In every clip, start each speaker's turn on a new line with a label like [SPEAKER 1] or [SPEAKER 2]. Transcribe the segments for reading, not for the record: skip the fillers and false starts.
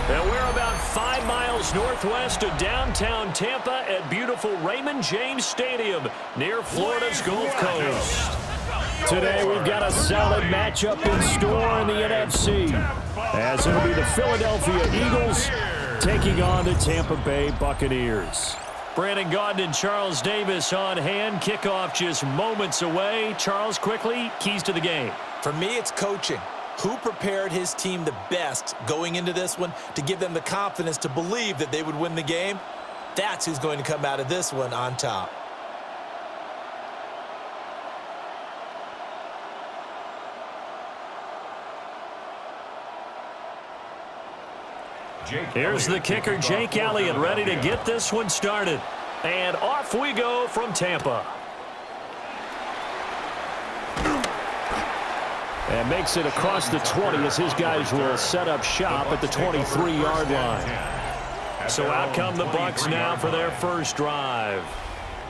[SPEAKER 1] And we're about 5 miles northwest of downtown Tampa at beautiful Raymond James Stadium near Florida's Gulf Coast. Today we've got a solid matchup in store in the NFC, as it'll be the Philadelphia Eagles taking on the Tampa Bay Buccaneers. Brandon Gaudin and Charles Davis on hand. Kickoff just moments away. Charles, quickly, keys to the game.
[SPEAKER 2] For me, it's coaching. Who prepared his team the best going into this one to give them the confidence to believe that they would win the game? That's who's going to come out of this one on top.
[SPEAKER 1] Here's the kicker, Jake Elliott, ready to get this one started. And off we go from Tampa. And makes it across the 20 as his guys will set up shop at the 23-yard line. So out come the Bucs now for their first drive.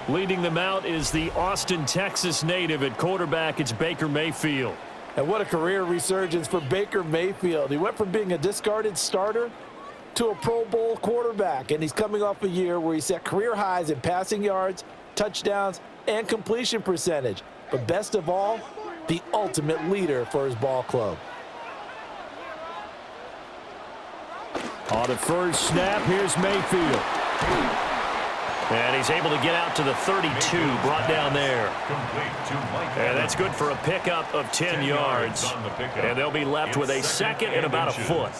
[SPEAKER 1] Leading them out is the Austin, Texas native. At quarterback, it's Baker Mayfield.
[SPEAKER 3] And what a career resurgence for Baker Mayfield. He went from being a discarded starter to a Pro Bowl quarterback, and he's coming off a year where he set career highs in passing yards, touchdowns, and completion percentage. But best of all, the ultimate leader for his ball club.
[SPEAKER 1] On the first snap, here's Mayfield. And he's able to get out to the 32, brought down there. And that's good for a pickup of 10 yards. And they'll be left with a second and about a foot.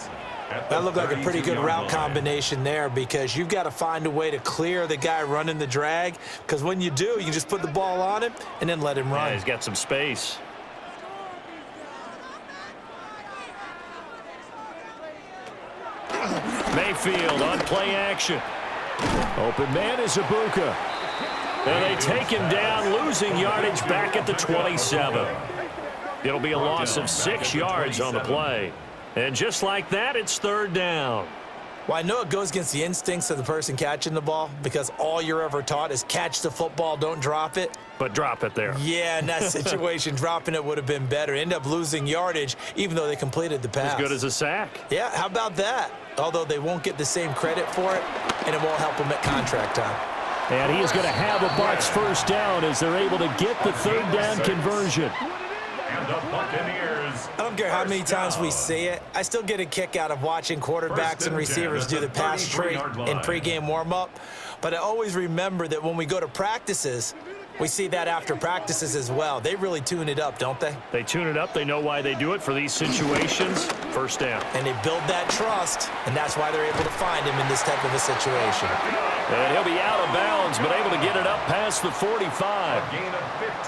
[SPEAKER 2] That looked like a pretty good route combination there, because you've got to find a way to clear the guy running the drag, because when you do, you can just put the ball on him and then let him run.
[SPEAKER 1] Yeah, he's got some space. Mayfield on play action. Open man is Ibuka. And they take him down, losing yardage back at the 27. It'll be a loss of 6 yards on the play. And just like that, it's third down.
[SPEAKER 2] Well, I know it goes against the instincts of the person catching the ball, because all you're ever taught is catch the football, don't drop it.
[SPEAKER 1] But drop it there.
[SPEAKER 2] Yeah, in that situation, dropping it would have been better. End up losing yardage, even though they completed the pass.
[SPEAKER 1] As good as a sack.
[SPEAKER 2] Yeah, how about that? Although they won't get the same credit for it, and it won't help them at contract time.
[SPEAKER 1] And he is going to have a Bucs first down as they're able to get the third down conversion.
[SPEAKER 4] And the Buccaneers.
[SPEAKER 2] I don't care how many times we see it. I still get a kick out of watching quarterbacks and receivers do the pass tree in pregame warm-up. But I always remember that when we go to practices, we see that after practices as well. They really tune it up, don't they?
[SPEAKER 1] They tune it up. They know why they do it for these situations. First down.
[SPEAKER 2] And they build that trust, and that's why they're able to find him in this type of a situation.
[SPEAKER 1] And he'll be out of bounds, but able to get it up past the 45.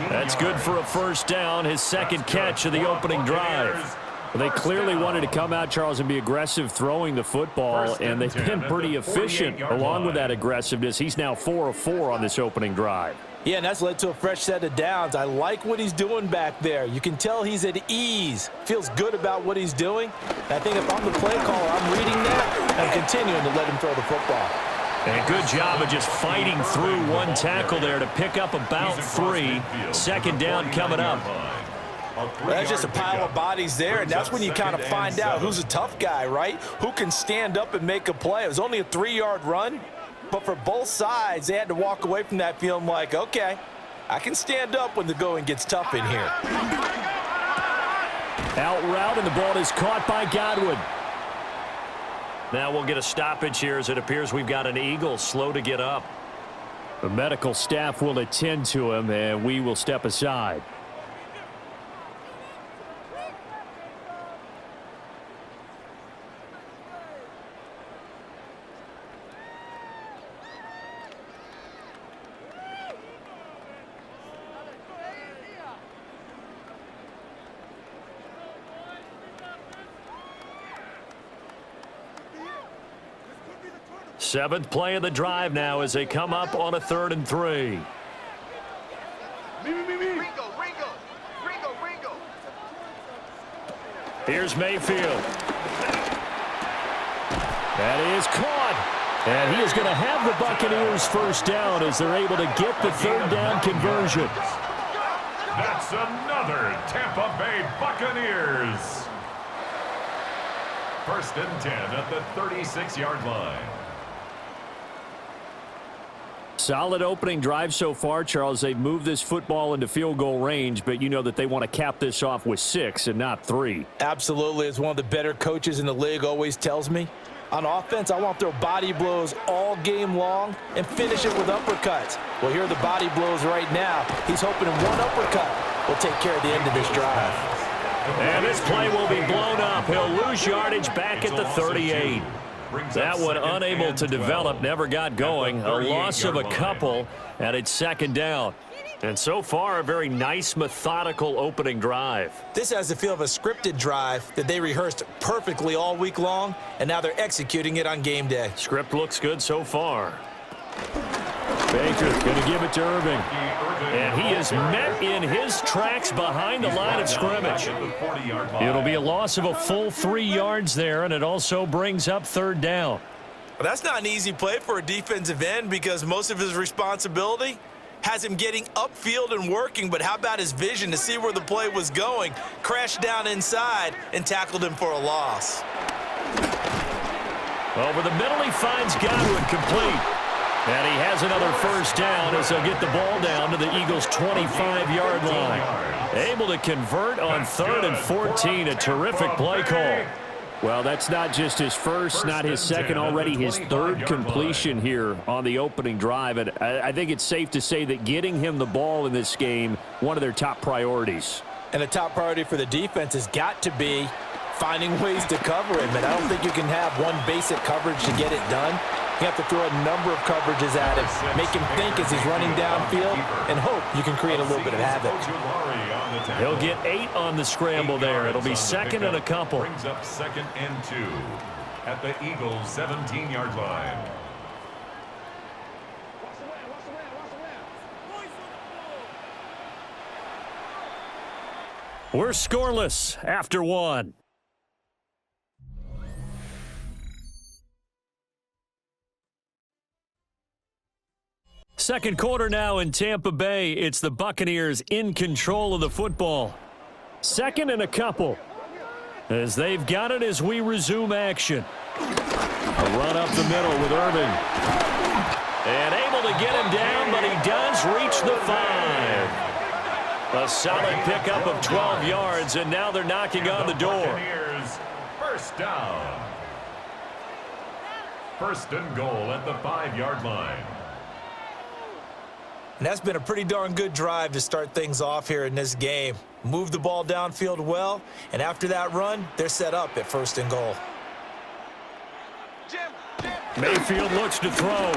[SPEAKER 1] That's good for a first down, his second catch of the opening drive. They clearly wanted to come out, Charles, and be aggressive throwing the football, and they've been pretty efficient along with that aggressiveness. He's now 4 of 4 on this opening drive.
[SPEAKER 3] Yeah, and that's led to a fresh set of downs. I like what he's doing back there. You can tell he's at ease, feels good about what he's doing. And I think if I'm the play caller, I'm reading that and continuing to let him throw the football.
[SPEAKER 1] And a good job of just fighting through one tackle there to pick up about 3. Second down coming up.
[SPEAKER 3] Well, that's just a pile of bodies there, and that's when you kind of find out who's a tough guy, right? Who can stand up and make a play. It was only a 3-yard run, but for both sides, they had to walk away from that feeling like, okay, I can stand up when the going gets tough in here.
[SPEAKER 1] Out route, and the ball is caught by Godwin. Now we'll get a stoppage here as it appears we've got an Eagle slow to get up. The medical staff will attend to him, and we will step aside. Seventh play of the drive now as they come up on a 3rd and 3. Here's Mayfield. That is caught. And he is going to have the Buccaneers first down as they're able to get the third down conversion.
[SPEAKER 4] That's another Tampa Bay Buccaneers. First and 10 at the 36-yard line.
[SPEAKER 1] Solid opening drive so far, Charles. They've moved this football into field goal range, but you know that they want to cap this off with 6 and not 3.
[SPEAKER 3] Absolutely. As one of the better coaches in the league always tells me, on offense, I want to throw body blows all game long and finish it with uppercuts. Well, here are the body blows right now. He's hoping one uppercut will take care of the end of this drive.
[SPEAKER 1] And this play will be blown up. He'll lose yardage back at the 38. That one unable to develop, never got going. A loss of a couple, and it's second down. And so far, a very nice, methodical opening drive.
[SPEAKER 2] This has the feel of a scripted drive that they rehearsed perfectly all week long, and now they're executing it on game day.
[SPEAKER 1] Script looks good so far. Baker's going to give it to Irving. And he is met in his tracks behind the line of scrimmage. It'll be a loss of a full 3 yards there, and it also brings up third down.
[SPEAKER 2] Well, that's not an easy play for a defensive end because most of his responsibility has him getting upfield and working, but how about his vision to see where the play was going, crashed down inside, and tackled him for a loss.
[SPEAKER 1] Over the middle, he finds Godwin complete. And he has another first down as they'll get the ball down to the Eagles' 25-yard line. Able to convert on 3rd and 14, a terrific play call. Well, that's not just his first, not his second, already his 3rd completion here on the opening drive. And I think it's safe to say that getting him the ball in this game, one of their top priorities.
[SPEAKER 3] And a top priority for the defense has got to be finding ways to cover him. And I don't think you can have one basic coverage to get it done. You have to throw a number of coverages at him, make him think as he's running downfield, and hope you can create a little bit of havoc.
[SPEAKER 1] He'll get 8 on the scramble there. It'll be second and a couple.
[SPEAKER 4] Brings up 2nd and 2 at the Eagles' 17-yard line.
[SPEAKER 1] We're scoreless after 1. Second quarter now in Tampa Bay. It's the Buccaneers in control of the football. Second and a couple. As they've got it as we resume action. A run up the middle with Irving. And able to get him down, but he does reach the 5. A solid pickup of 12 yards, and now they're knocking on the door.
[SPEAKER 4] Buccaneers, first down. First and goal at the 5-yard line.
[SPEAKER 2] And that's been a pretty darn good drive to start things off here in this game. Move the ball downfield well, and after that run, they're set up at first and goal.
[SPEAKER 1] Mayfield looks to throw.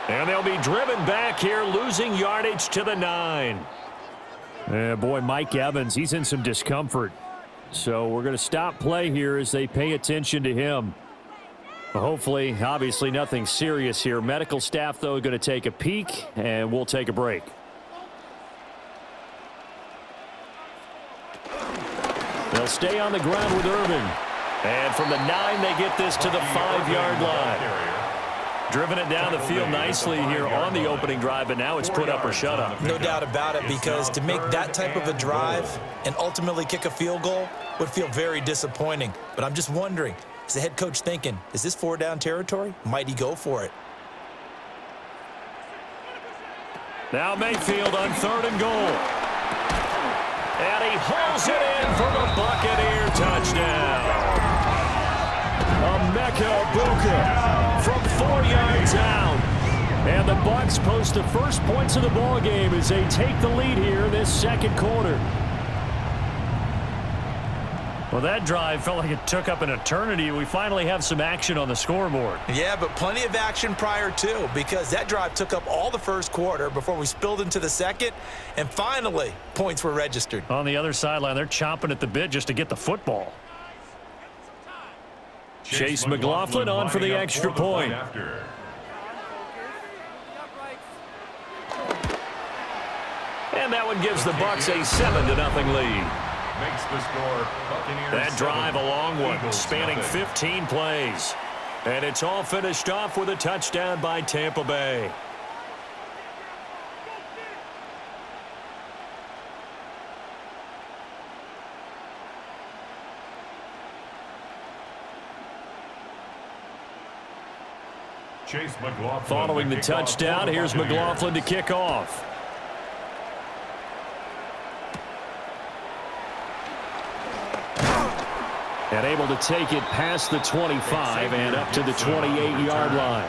[SPEAKER 1] And they'll be driven back here, losing yardage to the 9. Boy, Mike Evans, he's in some discomfort. So we're going to stop play here as they pay attention to him. Hopefully, obviously nothing serious here. Medical staff, though, going to take a peek, and we'll take a break. They'll stay on the ground with Irving. And from the 9, they get this to the 5-yard line. Driven it down the field nicely here on the opening drive, but now it's put up or shut up.
[SPEAKER 2] No doubt about it, because to make that type of a drive and ultimately kick a field goal would feel very disappointing. But I'm just wondering, is the head coach thinking, is this 4-down territory? Might he go for it?
[SPEAKER 1] Now Mayfield on 3rd and goal. And he hauls it in for the Buccaneer touchdown. Emeka Egbuka from 4 yards out. And the Bucs post the first points of the ball game as they take the lead here in this second quarter. Well, that drive felt like it took up an eternity. We finally have some action on the scoreboard.
[SPEAKER 2] Yeah, but plenty of action prior to, because that drive took up all the first quarter before we spilled into the second, and finally, points were registered.
[SPEAKER 1] On the other sideline, they're chomping at the bit just to get the football. Chase McLaughlin on for the extra point. And that one gives the Bucs a 7-0 lead.
[SPEAKER 4] Makes the score Buccaneers.
[SPEAKER 1] That drive a long one, spanning 15 plays. And it's all finished off with a touchdown by Tampa Bay.
[SPEAKER 4] Chase McLaughlin.
[SPEAKER 1] Following the touchdown, here's McLaughlin to kick off. And able to take it past the 25 and up to the 28-yard line.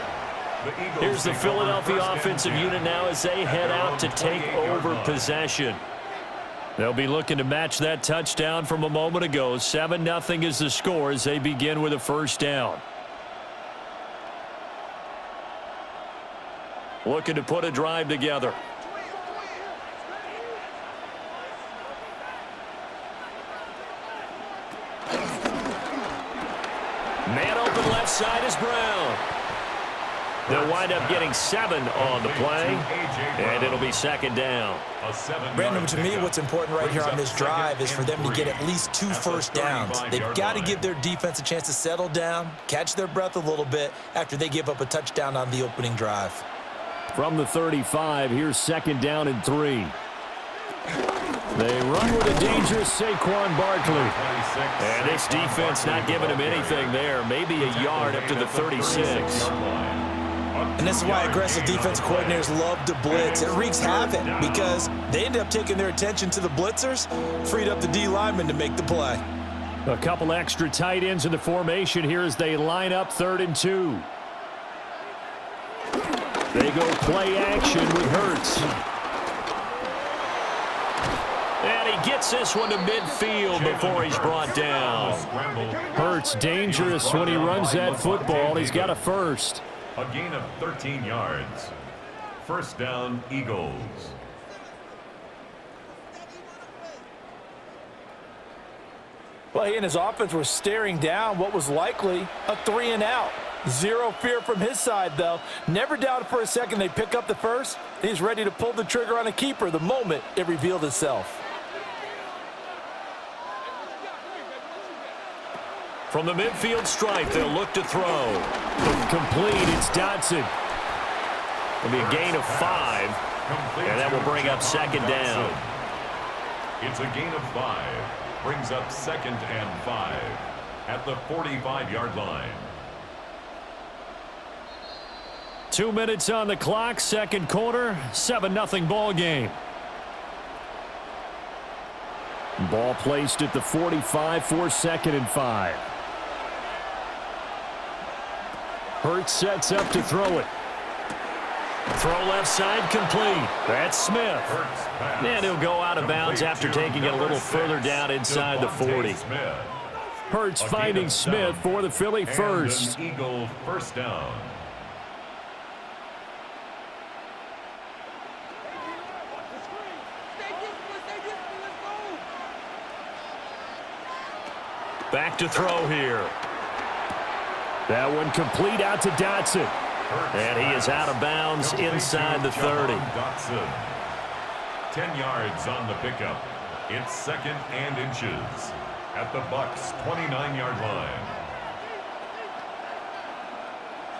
[SPEAKER 1] Here's the Philadelphia offensive unit now as they head out to take over possession. They'll be looking to match that touchdown from a moment ago. 7-0 is the score as they begin with a first down. Looking to put a drive together. Man open left side is Brown. They'll wind up getting 7 on the play, and it'll be second down.
[SPEAKER 2] Brandon, to me, what's important right here on this drive is for them to get at least 2 first downs. They've got to give their defense a chance to settle down, catch their breath a little bit after they give up a touchdown on the opening drive.
[SPEAKER 1] From the 35, here's second down and 3. They run with a dangerous Saquon Barkley. And this defense not giving him anything there. Maybe a yard up to the 36.
[SPEAKER 2] And this is why aggressive defensive coordinators love to blitz. It wreaks havoc because they end up taking their attention to the blitzers, freed up the D lineman to make the play.
[SPEAKER 1] A couple extra tight ends in the formation here as they line up 3rd and 2. They go play action with Hurts. And he gets this one to midfield before he's brought down. Hurts dangerous when he runs that football. He's got a first.
[SPEAKER 4] A gain of 13 yards. First down, Eagles.
[SPEAKER 3] Well, he and his offense were staring down what was likely a 3-and-out. Zero fear from his side, though. Never doubted for a second they'd pick up the first. He's ready to pull the trigger on a keeper the moment it revealed itself.
[SPEAKER 1] From the midfield stripe, they'll look to throw. Complete, it's Dotson. It'll be a gain of 5, and that will bring up second down.
[SPEAKER 4] It's a gain of 5. Brings up 2nd and 5 at the 45-yard line.
[SPEAKER 1] 2 minutes on the clock, second quarter, 7-0 ball game. Ball placed at the 45 for 2nd and 5. Hurts sets up to throw it. Throw left side complete. That's Smith. And he'll go out of bounds after taking it a little further down inside the 40. Hurts finding Smith for the Philly first.
[SPEAKER 4] Eagle first down.
[SPEAKER 1] Back to throw here. That one complete out to Dotson. And he is out of bounds inside the 30.
[SPEAKER 4] 10 yards on the pickup. It's 2nd and inches at the Bucs' 29-yard line.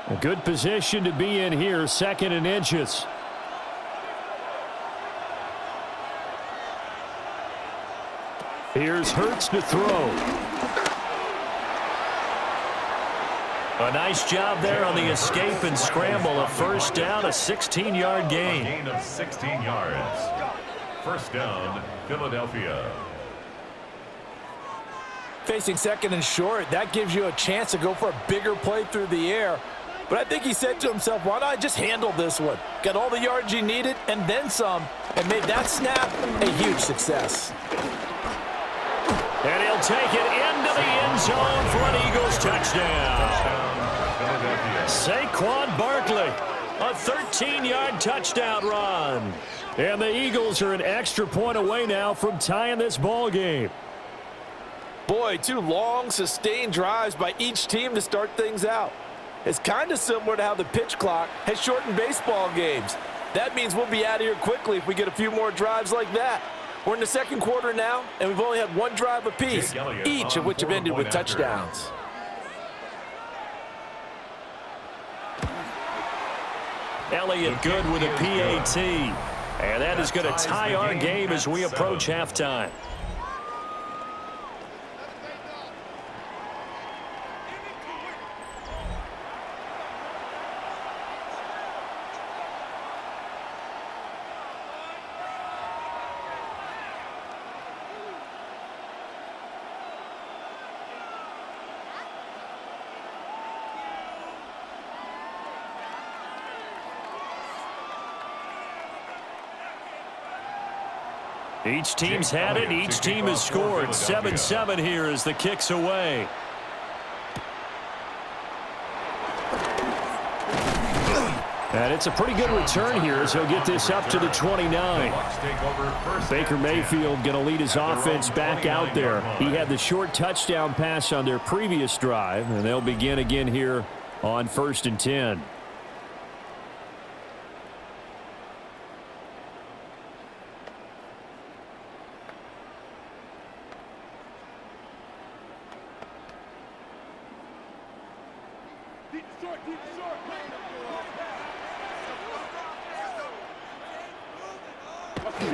[SPEAKER 1] A good position to be in here, 2nd and inches. Here's Hurts to throw. A nice job there on the escape and scramble. A first down, a 16-yard gain.
[SPEAKER 4] A gain of 16 yards. First down, Philadelphia.
[SPEAKER 3] Facing 2nd and short, that gives you a chance to go for a bigger play through the air. But I think he said to himself, why not just handle this one? Got all the yards you needed and then some, and made that snap a huge success.
[SPEAKER 1] And he'll take it into the end zone for an Eagles touchdown. Saquon Barkley, a 13-yard touchdown run. And the Eagles are an extra point away now from tying this ball game.
[SPEAKER 3] Boy, 2 long, sustained drives by each team to start things out. It's kind of similar to how the pitch clock has shortened baseball games. That means we'll be out of here quickly if we get a few more drives like that. We're in the second quarter now, and we've only had 1 drive apiece, each of which have ended with touchdowns.
[SPEAKER 1] Elliott good with a PAT. And that is going to tie our game as we approach halftime. Each team's had it. Each team has scored. 7-7 here as the kick's away. And it's a pretty good return here as he'll get this up to the 29. Baker Mayfield going to lead his offense back out there. He had the short touchdown pass on their previous drive, and they'll begin again here on 1st and 10.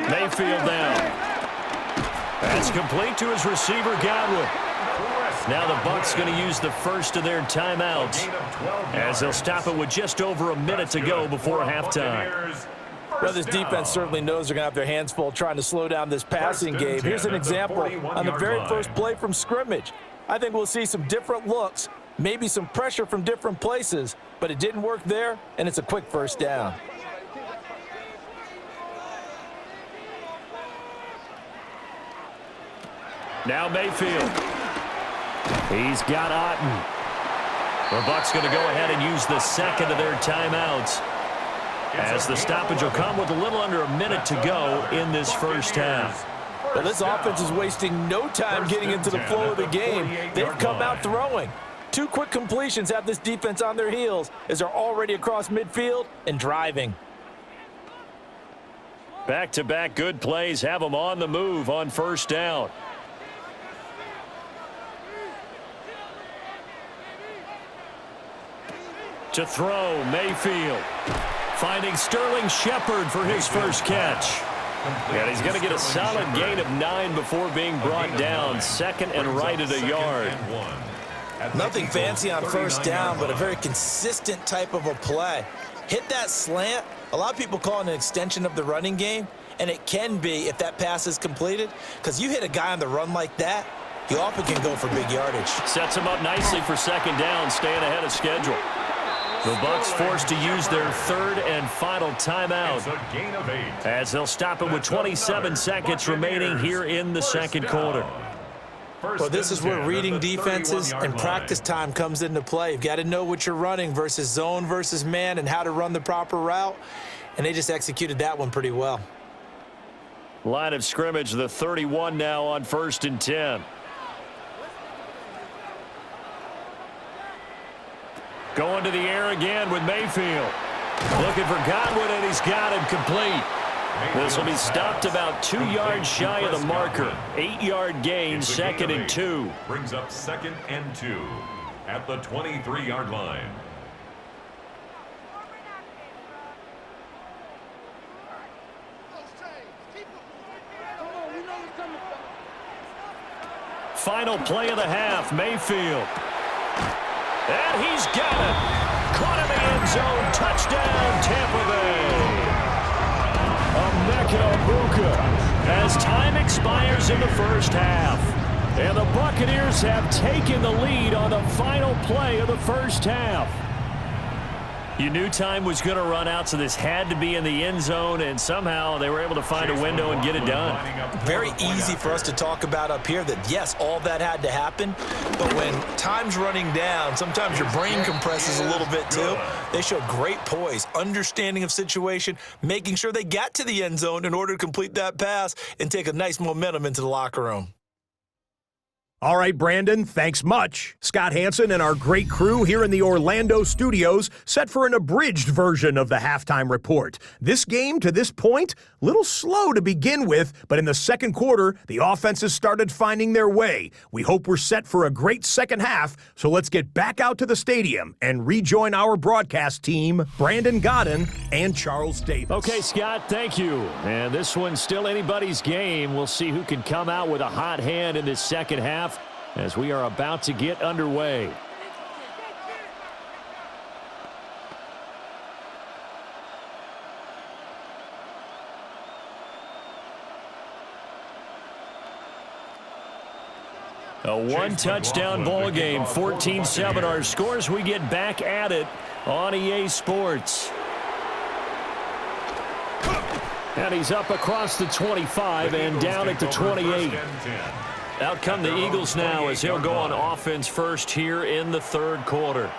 [SPEAKER 1] Mayfield down. That's complete to his receiver, Godwin. Now the Bucs going to use the first of their timeouts as they'll stop it with just over a minute to go before halftime.
[SPEAKER 3] Well, this defense certainly knows they're going to have their hands full trying to slow down this passing game. Here's an example on the very first play from scrimmage. I think we'll see some different looks, maybe some pressure from different places, but it didn't work there, and it's a quick first down.
[SPEAKER 1] Now Mayfield. He's got Otten. The Bucs going to go ahead and use the second of their timeouts as the stoppage will come with a little under a minute to go in this first half.
[SPEAKER 3] Well, this offense is wasting no time getting into the flow of the game. They've come out throwing. 2 quick completions have this defense on their heels as they're already across midfield and driving.
[SPEAKER 1] Back-to-back good plays have them on the move on first down. To throw, Mayfield. Finding Sterling Shepard for his first catch. And he's going to get a solid gain of 9 before being brought down. Second and right at a yard.
[SPEAKER 2] Nothing fancy on first down, but a very consistent type of a play. Hit that slant. A lot of people call it an extension of the running game, and it can be if that pass is completed, because you hit a guy on the run like that, you often can go for big yardage.
[SPEAKER 1] Sets him up nicely for second down, staying ahead of schedule. The Bucs forced to use their third and final timeout as they'll stop it with 27 seconds remaining here in the second quarter.
[SPEAKER 2] Well, this is where reading defenses and practice time comes into play. You've got to know what you're running versus zone versus man and how to run the proper route, and they just executed that one pretty well.
[SPEAKER 1] Line of scrimmage, the 31 now on 1st and 10. Going to the air again with Mayfield. Looking for Godwin, and he's got him complete. This will be stopped about 2 yards shy of the marker. 8-yard gain, 2nd and 2.
[SPEAKER 4] Brings up 2nd and 2 at the 23-yard line.
[SPEAKER 1] Final play of the half, Mayfield. And he's got it. Caught in the end zone. Touchdown, Tampa Bay. Emeka as time expires in the first half. And the Buccaneers have taken the lead on the final play of the first half. You knew time was going to run out, so this had to be in the end zone, and somehow they were able to find a window and get it done.
[SPEAKER 2] Very easy for us to talk about up here that, yes, all that had to happen, but when time's running down, sometimes your brain compresses a little bit too. They showed great poise, understanding of situation, making sure they got to the end zone in order to complete that pass and take a nice momentum into the locker room.
[SPEAKER 5] All right, Brandon, thanks much. Scott Hansen and our great crew here in the Orlando studios set for an abridged version of the halftime report. This game, to this point, a little slow to begin with, but in the second quarter, the offenses started finding their way. We hope we're set for a great second half, so let's get back out to the stadium and rejoin our broadcast team, Brandon Godden and Charles Davis.
[SPEAKER 1] Okay, Scott, thank you. And this one's still anybody's game. We'll see who can come out with a hot hand in this second half as we are about to get underway. A one-touchdown ball game, 14-7 our scores. We get back at it on EA Sports. And he's up across the 25 and down at the 28. Out come the Eagles now as he'll go on offense first here in the third quarter.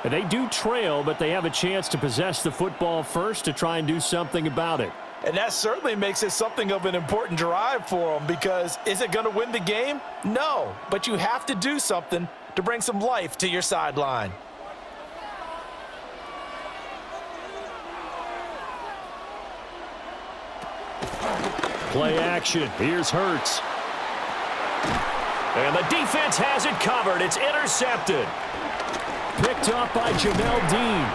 [SPEAKER 1] And they do trail, but they have a chance to possess the football first to try and do something about it.
[SPEAKER 3] And that certainly makes it something of an important drive for them, because is it going to win the game? No, but you have to do something to bring some life to your sideline.
[SPEAKER 1] Play action. Here's Hurts. And the defense has it covered. It's intercepted. Picked up by Jamel Dean.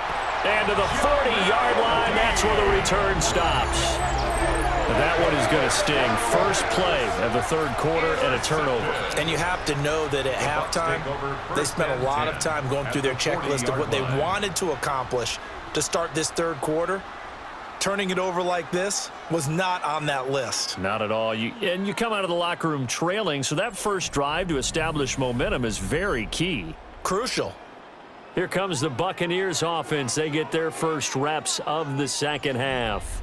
[SPEAKER 1] And to the 40-yard line, that's where the return stops. That one is going to sting. First play of the third quarter and a turnover.
[SPEAKER 2] And you have to know that at halftime, they spent a lot of time going through their checklist of what they wanted to accomplish to start this third quarter. Turning it over like this was not on that list.
[SPEAKER 1] Not at all. And you come out of the locker room trailing, so that first drive to establish momentum is very key.
[SPEAKER 2] Crucial.
[SPEAKER 1] Here comes the Buccaneers offense. They get their first reps of the second half.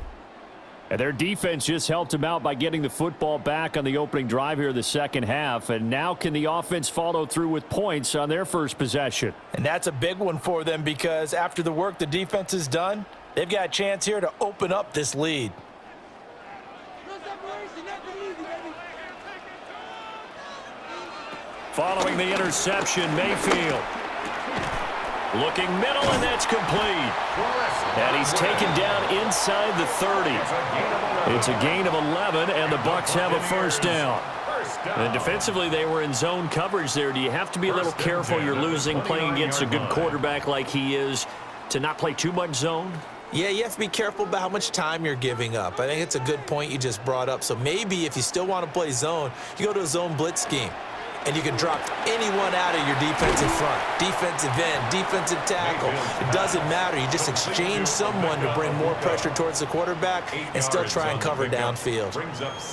[SPEAKER 1] And their defense just helped them out by getting the football back on the opening drive here in the second half. And now can the offense follow through with points on their first possession?
[SPEAKER 3] And that's a big one for them, because after the work the defense has done, they've got a chance here to open up this lead.
[SPEAKER 1] Following the interception, Mayfield. Looking middle, and that's complete. And he's taken down inside the 30. It's a gain of 11, and the Bucs have a first down. And defensively, they were in zone coverage there. Do you have to be a little careful? You're losing playing against a good quarterback like he is to not play too much zone?
[SPEAKER 2] Yeah, you have to be careful about how much time you're giving up. I think it's a good point you just brought up. So maybe if you still want to play zone, you go to a zone blitz scheme. And you can drop anyone out of your defensive front, defensive end, defensive tackle. It doesn't matter. You just exchange someone to bring more pressure towards the quarterback and still try and cover downfield.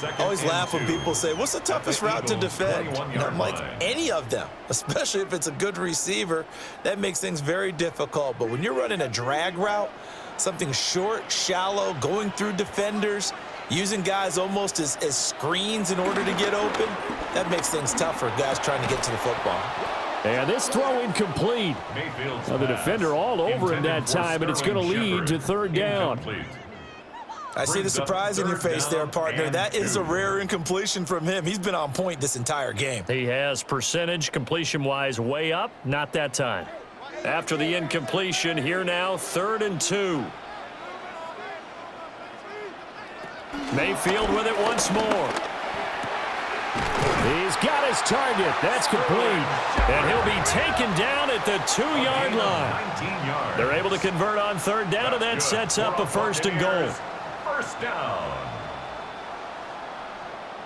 [SPEAKER 2] I always laugh when people say, what's the toughest route to defend? And I'm like, any of them, especially if it's a good receiver. That makes things very difficult. But when you're running a drag route, something short, shallow, going through defenders, using guys almost as screens in order to get open, that makes things tough for guys trying to get to the football.
[SPEAKER 1] And this throw incomplete. Now the defender all over him that time, and it's going to lead to third down.
[SPEAKER 2] I see the surprise in your face there, partner. That is a rare incompletion from him. He's been on point this entire game.
[SPEAKER 1] He has percentage completion-wise way up, not that time. After the incompletion, here now, 3rd and 2. Mayfield with it once more. He's got his target. That's complete. And he'll be taken down at the 2-yard line. They're able to convert on 3rd down, and that sets up a 1st and goal.
[SPEAKER 4] First down.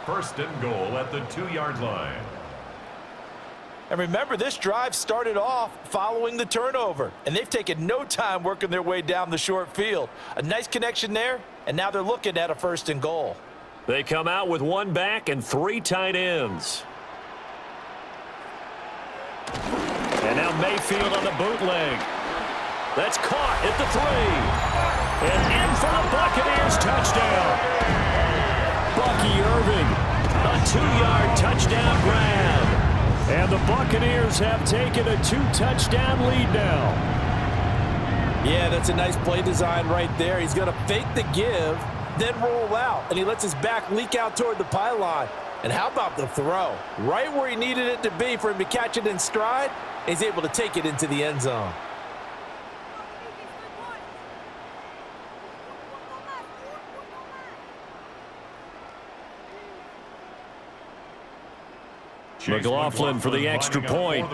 [SPEAKER 4] 1st and goal at the 2-yard line.
[SPEAKER 3] And remember, this drive started off following the turnover, and they've taken no time working their way down the short field. A nice connection there, and now they're looking at a 1st and goal.
[SPEAKER 1] They come out with 1 back and 3 tight ends. And now Mayfield on the bootleg. That's caught at the 3. And in for the Buccaneers touchdown. Bucky Irving, a 2-yard touchdown grab. And the Buccaneers have taken a 2-touchdown lead now.
[SPEAKER 3] Yeah, that's a nice play design right there. He's going to fake the give, then roll out, and he lets his back leak out toward the pylon. And how about the throw? Right where he needed it to be for him to catch it in stride, he's able to take it into the end zone.
[SPEAKER 1] McLaughlin for the extra point.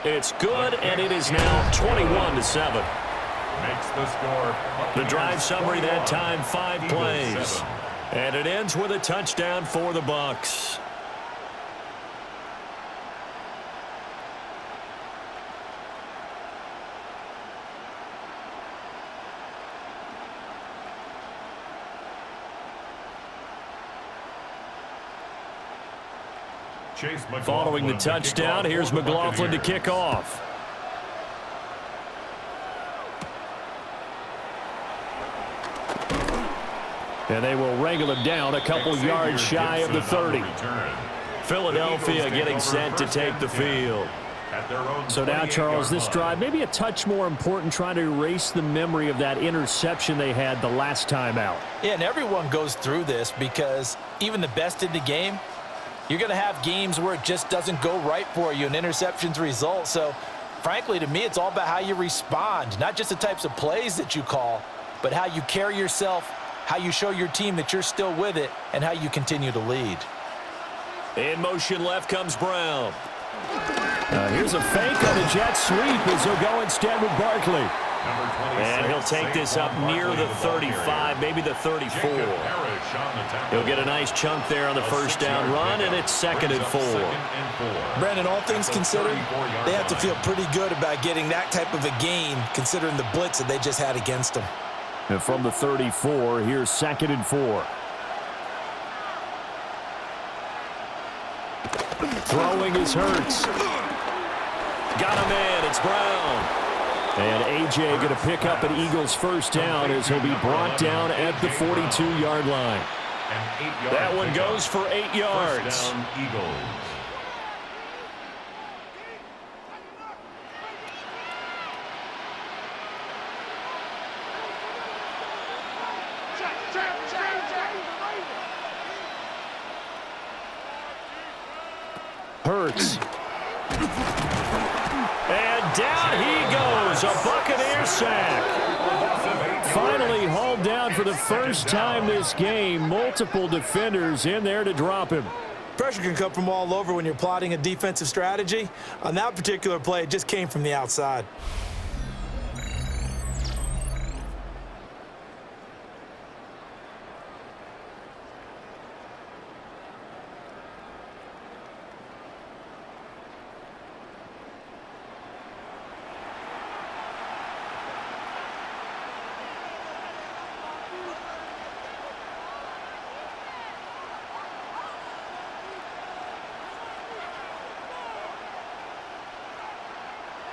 [SPEAKER 1] It's good, and it is now 21-7.
[SPEAKER 4] Makes the score.
[SPEAKER 1] The drive summary that time, 5 plays. And it ends with a touchdown for the Bucs. Following the touchdown, here's McLaughlin to kick off. And they will wrangle him down a couple yards shy of the 30. Philadelphia getting set to take the field. So now, Charles, this drive maybe a touch more important, trying to erase the memory of that interception they had the last time out.
[SPEAKER 2] Yeah, and everyone goes through this because even the best in the game, you're going to have games where it just doesn't go right for you and interceptions result. So, frankly, to me, it's all about how you respond, not just the types of plays that you call, but how you carry yourself, how you show your team that you're still with it, and how you continue to lead.
[SPEAKER 1] In motion left comes Brown. Here's a fake on the jet sweep as he'll go instead with Barkley. And he'll take this up near the 35, maybe the 34. He'll get a nice chunk there on the first down run, and it's 2nd and 4.
[SPEAKER 2] Brandon, all things considered, they have to feel pretty good about getting that type of a gain, considering the blitz that they just had against them.
[SPEAKER 1] And from the 34, here's 2nd and 4. Throwing is Hurts. Got him in. It's Brown. And A.J. going to pick up an Eagles first down as he'll be brought down at the 42-yard line. That one goes for 8 yards.
[SPEAKER 4] First down, Eagles.
[SPEAKER 1] Hurts. And down he goes. A Buccaneer sack. Finally hauled down for the first time this game. Multiple defenders in there to drop him.
[SPEAKER 2] Pressure can come from all over when you're plotting a defensive strategy. On that particular play, it just came from the outside.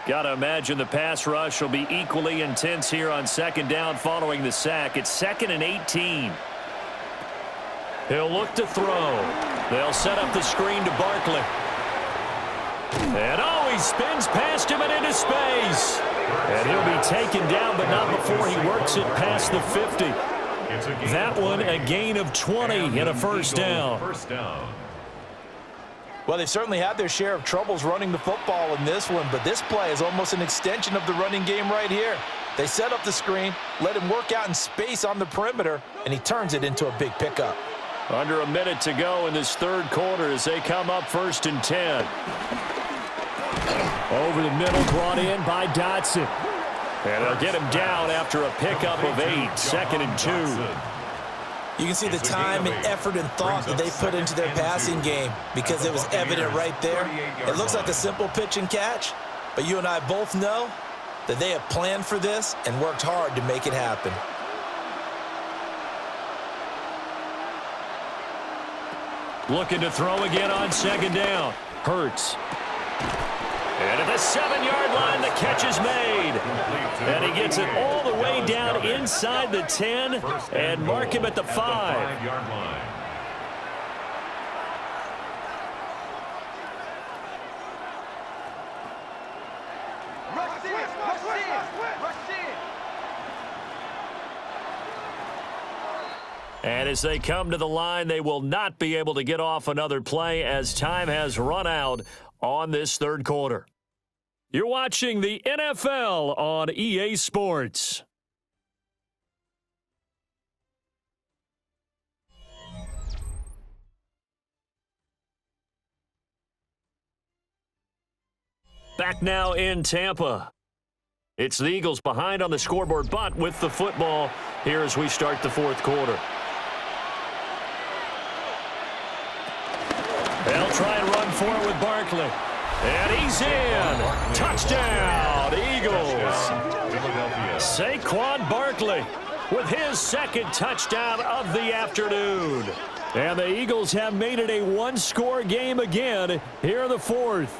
[SPEAKER 1] Got to imagine the pass rush will be equally intense here on 2nd down following the sack. It's 2nd and 18. He'll look to throw. They'll set up the screen to Barkley. And he spins past him and into space. And he'll be taken down, but not before he works it past the 50. That one a gain of 20 and a first down.
[SPEAKER 2] Well, they've certainly had their share of troubles running the football in this one, but this play is almost an extension of the running game right here. They set up the screen, let him work out in space on the perimeter, and he turns it into a big pickup.
[SPEAKER 1] Under a minute to go in this 3rd quarter as they come up 1st and 10. Over the middle, brought in by Dotson. And they'll get him down after a pickup of 8, 2nd and 2.
[SPEAKER 2] You can see the time and effort and thought that they put into their passing game because it was evident right there. It looks like a simple pitch and catch, but you and I both know that they have planned for this and worked hard to make it happen.
[SPEAKER 1] Looking to throw again on 2nd down. Hurts. And at the 7-yard line, the catch is made. And he gets it all the way down inside the 10 and mark him at the 5. And as they come to the line, they will not be able to get off another play as time has run out on this 3rd quarter. You're watching the NFL on EA Sports. Back now in Tampa. It's the Eagles behind on the scoreboard, but with the football here as we start the 4th quarter. They'll try and run for it with Barkley. And he's in. Touchdown, Eagles. Saquon Barkley with his 2nd touchdown of the afternoon. And the Eagles have made it a 1-score game again here in the 4th.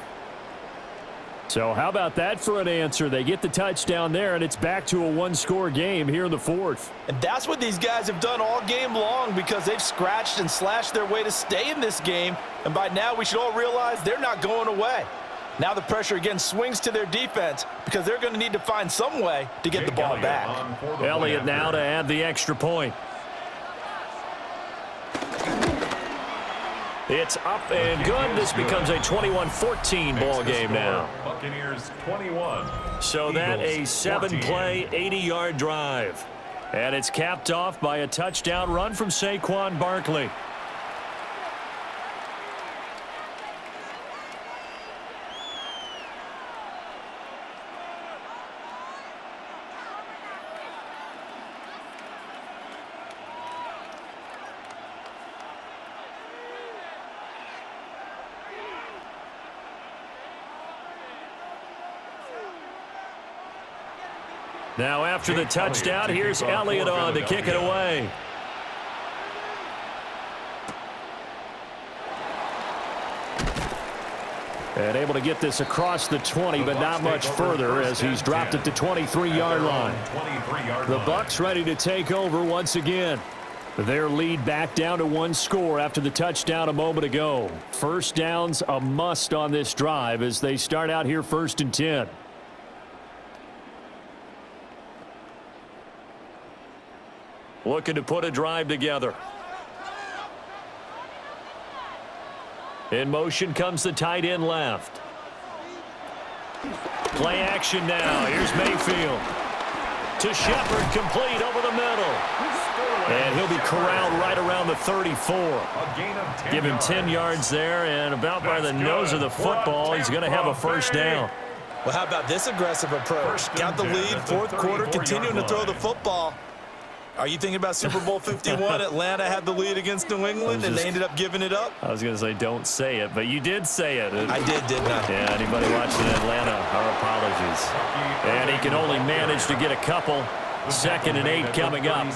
[SPEAKER 1] So how about that for an answer? They get the touchdown there, and it's back to a one-score game here in the fourth.
[SPEAKER 3] And that's what these guys have done all game long because they've scratched and slashed their way to stay in this game. And by now, we should all realize they're not going away. Now the pressure again swings to their defense because they're going to need to find some way to get the ball back.
[SPEAKER 1] Elliott now to add the extra point. It's up and good. This becomes a 21-14 ball game now.
[SPEAKER 4] Buccaneers 21.
[SPEAKER 1] So that a 7-play, 80-yard drive. And it's capped off by a touchdown run from Saquon Barkley. Now after the touchdown, here's Elliott on to kick it away. And able to get this across the 20, but not much further as he's dropped at the 23-yard line. The Bucs ready to take over once again. Their lead back down to one score after the touchdown a moment ago. First down's a must on this drive as they start out here 1st and 10. Looking to put a drive together. In motion comes the tight end left. Play action now. Here's Mayfield. To Shepard, complete over the middle. And he'll be corralled right around the 34. Give him 10 yards there, and about by the nose of the football, he's going to have a first down.
[SPEAKER 2] Well, how about this aggressive approach? Got the lead, fourth quarter, continuing to throw the football. Are you thinking about Super Bowl 51? Atlanta had the lead against New England, and they ended up giving it up?
[SPEAKER 1] I was going to say don't say it, but you did say it.
[SPEAKER 2] I did, didn't I?
[SPEAKER 1] Yeah, anybody watching Atlanta, our apologies. And he can only manage to get a couple. 2nd and 8 coming up.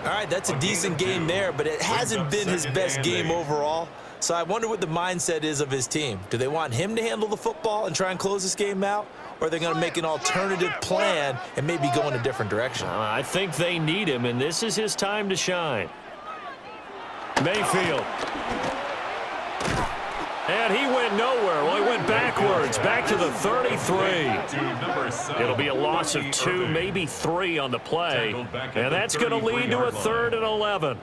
[SPEAKER 2] All right, that's a decent game there, but it hasn't been his best game overall. So I wonder what the mindset is of his team. Do they want him to handle the football and try and close this game out? Or are they going to make an alternative plan and maybe go in a different direction?
[SPEAKER 1] I think they need him, and this is his time to shine. Mayfield. And he went nowhere. Well, he went backwards, back to the 33. It'll be a loss of 2, maybe 3 on the play. And that's going to lead to a 3rd and 11.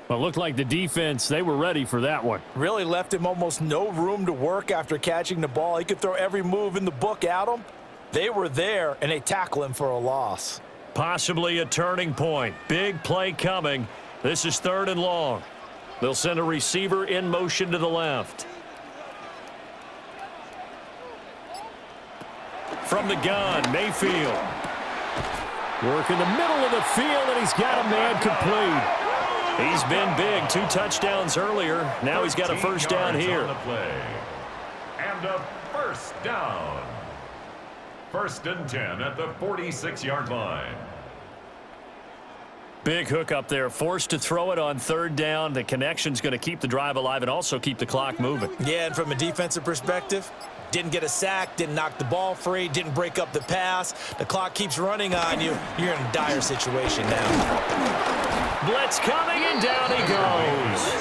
[SPEAKER 1] Well, it looked like the defense, they were ready for that one.
[SPEAKER 3] Really left him almost no room to work after catching the ball. He could throw every move in the book at him. They were there, and they tackle him for a loss.
[SPEAKER 1] Possibly a turning point. Big play coming. This is 3rd and long. They'll send a receiver in motion to the left. From the gun, Mayfield. Work in the middle of the field, and he's got a man complete. He's been big. 2 touchdowns earlier. Now he's got a first down here.
[SPEAKER 4] And a first down. 1st and 10 at the 46-yard line.
[SPEAKER 1] Big hook up there. Forced to throw it on 3rd down. The connection's going to keep the drive alive and also keep the clock moving.
[SPEAKER 2] Yeah, and from a defensive perspective, didn't get a sack, didn't knock the ball free, didn't break up the pass. The clock keeps running on you. You're in a dire situation now.
[SPEAKER 1] Blitz coming, and down he goes.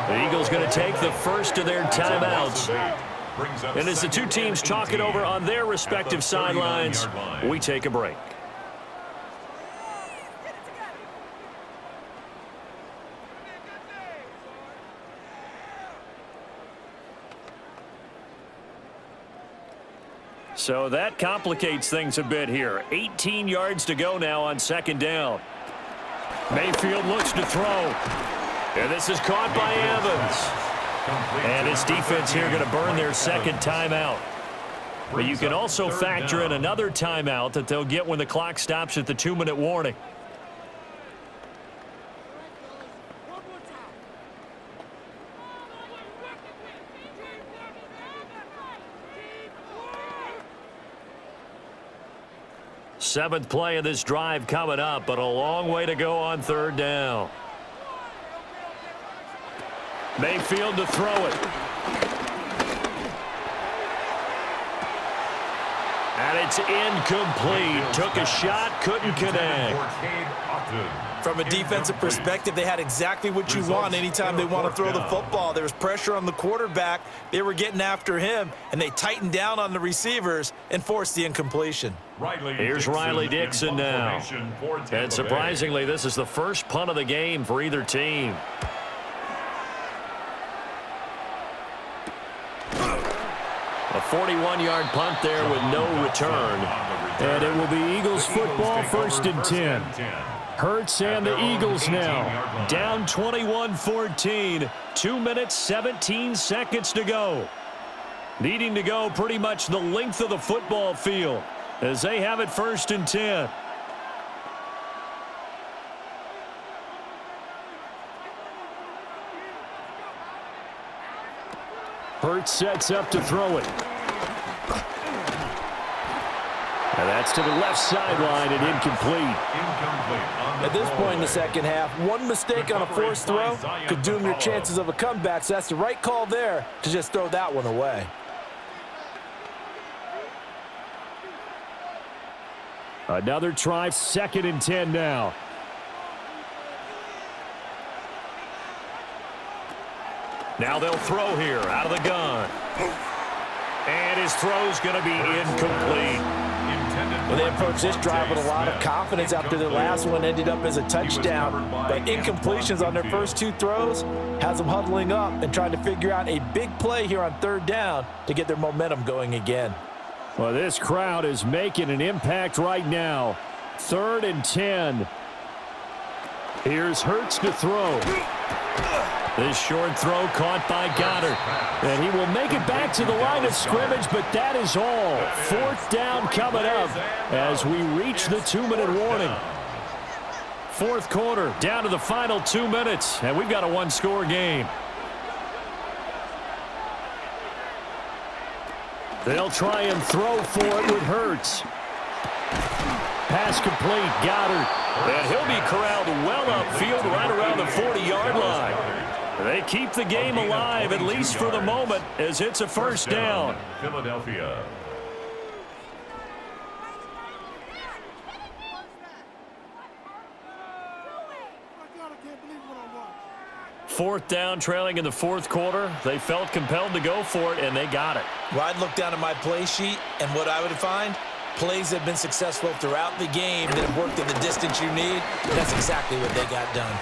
[SPEAKER 1] The Eagles going to take the first of their timeouts. And as the two teams talk it over on their respective sidelines, we take a break. So that complicates things a bit here. 18 yards to go now on 2nd down. Mayfield looks to throw. And this is caught by Evans. And his defense here going to burn their 2nd timeout. But you can also factor in another timeout that they'll get when the clock stops at the 2-minute warning. Seventh play of this drive coming up, but a long way to go on 3rd down. Mayfield to throw it. And it's incomplete. Took a shot, couldn't connect.
[SPEAKER 2] From a defensive perspective, they had exactly what you want anytime they want to throw the football. There was pressure on the quarterback. They were getting after him, and they tightened down on the receivers and forced the incompletion.
[SPEAKER 1] Here's Riley Dixon now. And surprisingly, this is the first punt of the game for either team. A 41-yard punt there with no return. And it will be Eagles football, 1st and 10. Hurts and the Eagles now. Down 21-14. 2 minutes, 17 seconds to go. Needing to go pretty much the length of the football field as they have it 1st and 10. Hurts sets up to throw it. And that's to the left sideline and incomplete.
[SPEAKER 3] At this point in the second half, one mistake on a forced throw could doom your chances of a comeback, so that's the right call there to just throw that one away.
[SPEAKER 1] Another try, 2nd and 10 now. Now they'll throw here out of the gun. And his throw's going to be incomplete.
[SPEAKER 3] Well, they approached this drive with a lot of confidence after their last one ended up as a touchdown. But incompletions on their first 2 throws has them huddling up and trying to figure out a big play here on 3rd down to get their momentum going again.
[SPEAKER 1] Well, this crowd is making an impact right now. 3rd and 10. Here's Hurts to throw. This short throw caught by Goddard. And he will make it back to the line of scrimmage, but that is all. 4th down coming up as we reach the 2-minute warning. 4th quarter, down to the final 2 minutes, and we've got a 1-score game. They'll try and throw for it with Hurts. Pass complete, Goddard. And he'll be corralled well upfield right around the 40-yard line. They keep the game alive, at least for the moment, as it's a 1st down.
[SPEAKER 4] Philadelphia.
[SPEAKER 1] 4th down, trailing in the 4th quarter. They felt compelled to go for it, and they got it.
[SPEAKER 2] Well, I'd look down at my play sheet, and what I would find, plays have been successful throughout the game that have worked at the distance you need. That's exactly what they got done.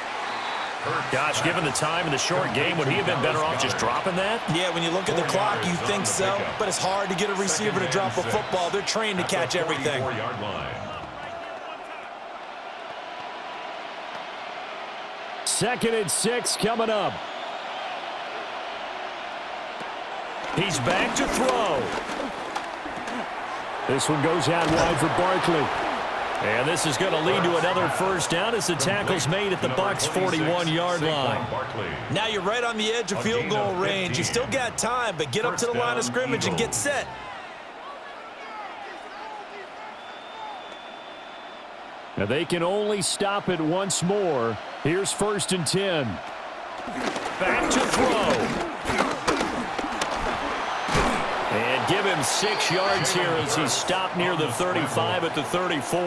[SPEAKER 1] Gosh, given the time in the short game, would he have been better off just dropping that?
[SPEAKER 2] Yeah, when you look at the clock, you think so, but it's hard to get a receiver to drop a football. They're trained to catch everything.
[SPEAKER 1] 2nd and 6 coming up. He's back to throw. This one goes out wide for Barkley. And this is going to lead to another 1st down as the tackle's made at the Bucs' 41-yard line.
[SPEAKER 2] Now you're right on the edge of field goal range. You still got time, but get up to the line of scrimmage and get set.
[SPEAKER 1] Now they can only stop it once more. Here's 1st and 10. Back to throw. And give him 6 yards here as he's stopped near the 35 at the 34.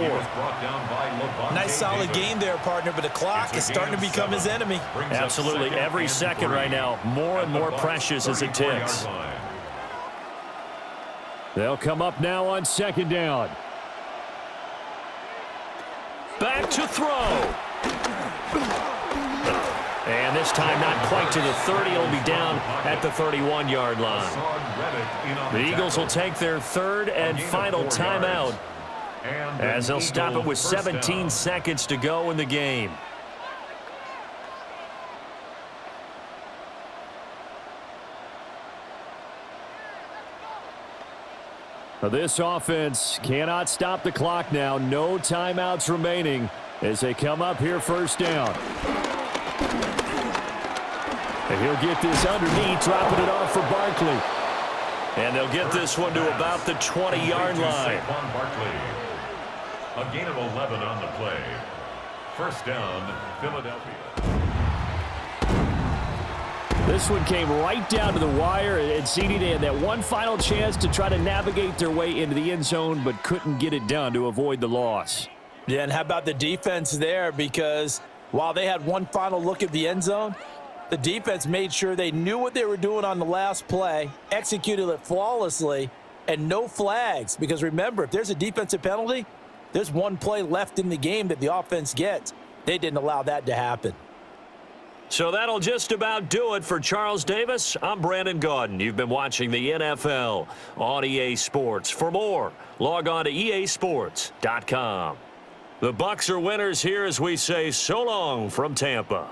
[SPEAKER 2] Nice solid game there, partner, but the clock is starting to become his enemy.
[SPEAKER 1] Absolutely. Every second right now, more and more precious as it ticks. They'll come up now on 2nd down. Back to throw. And this time not quite to the 30. It'll be down at the 31-yard line. The Eagles will take their 3rd and final timeout as they'll stop it with 17 seconds to go in the game. This offense cannot stop the clock now. No timeouts remaining as they come up here 1st down. And he'll get this underneath, dropping it off for Barkley. And they'll get this one to about the 20-yard line.
[SPEAKER 4] A gain of 11 on the play. 1st down, Philadelphia.
[SPEAKER 1] This one came right down to the wire, and CD, they had that one final chance to try to navigate their way into the end zone, but couldn't get it done to avoid the loss.
[SPEAKER 3] Yeah, and how about the defense there? Because while they had one final look at the end zone, the defense made sure they knew what they were doing on the last play, executed it flawlessly, and no flags. Because remember, if there's a defensive penalty, there's one play left in the game that the offense gets. They didn't allow that to happen.
[SPEAKER 1] So that'll just about do it for Charles Davis. I'm Brandon Gaudin. You've been watching the NFL on EA Sports. For more, log on to easports.com. The Bucs are winners here as we say so long from Tampa.